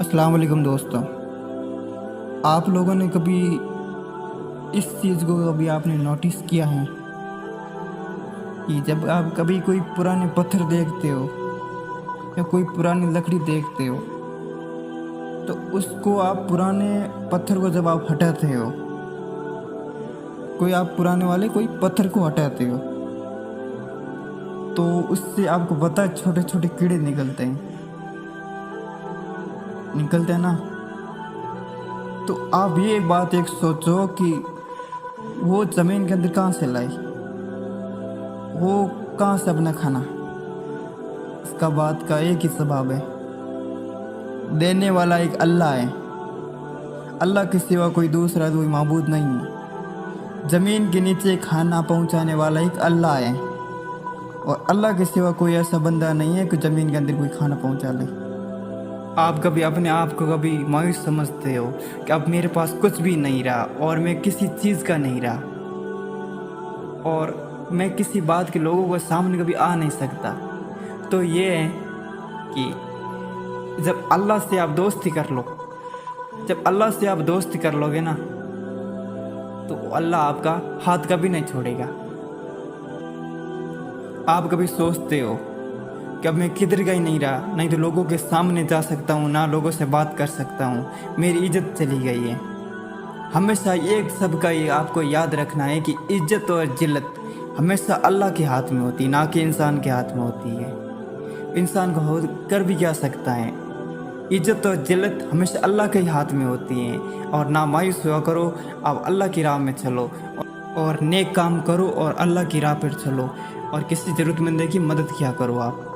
अस्सलाम वालेकुम दोस्तों। आप लोगों ने कभी इस चीज़ को कभी आपने नोटिस किया है कि जब आप कभी कोई पुराने पत्थर देखते हो या कोई पुरानी लकड़ी देखते हो, तो उसको आप पुराने पत्थर को जब आप हटाते हो, कोई आप पुराने वाले कोई पत्थर को हटाते हो, तो उससे आपको पता है छोटे छोटे कीड़े निकलते हैं ना। तो आप ये बात एक सोचो कि वो ज़मीन के अंदर कहाँ से लाई, वो कहाँ से अपना खाना। इसका बात का एक ही सबब है, देने वाला एक अल्लाह है। अल्लाह के सिवा कोई दूसरा कोई माबूद नहीं है। ज़मीन के नीचे खाना पहुंचाने वाला एक अल्लाह है, और अल्लाह के सिवा कोई ऐसा बंदा नहीं है कि ज़मीन के अंदर कोई खाना पहुंचा ले। आप कभी अपने आप को कभी मायूस समझते हो कि अब मेरे पास कुछ भी नहीं रहा और मैं किसी चीज़ का नहीं रहा, और मैं किसी बात के लोगों के सामने कभी आ नहीं सकता। तो ये है कि जब अल्लाह से आप दोस्ती कर लो, जब अल्लाह से आप दोस्ती कर लोगे ना, तो अल्लाह आपका हाथ कभी नहीं छोड़ेगा। आप कभी सोचते हो कि अब मैं किधर का ही नहीं रहा, नहीं तो लोगों के सामने जा सकता हूँ, ना लोगों से बात कर सकता हूँ, मेरी इज्जत चली गई है। हमेशा एक सबका ये आपको याद रखना है कि इज्जत और जिल्लत हमेशा अल्लाह के हाथ में होती है, ना कि इंसान के हाथ में होती है। इंसान को हो कर भी क्या सकता है। इज्जत और जिल्लत हमेशा अल्लाह के ही हाथ में होती है। और ना मायूस हुआ करो, आप अल्लाह की राह में चलो और नेक काम करो और अल्लाह की राह पर चलो, और किसी ज़रूरतमंद की मदद किया करो आप।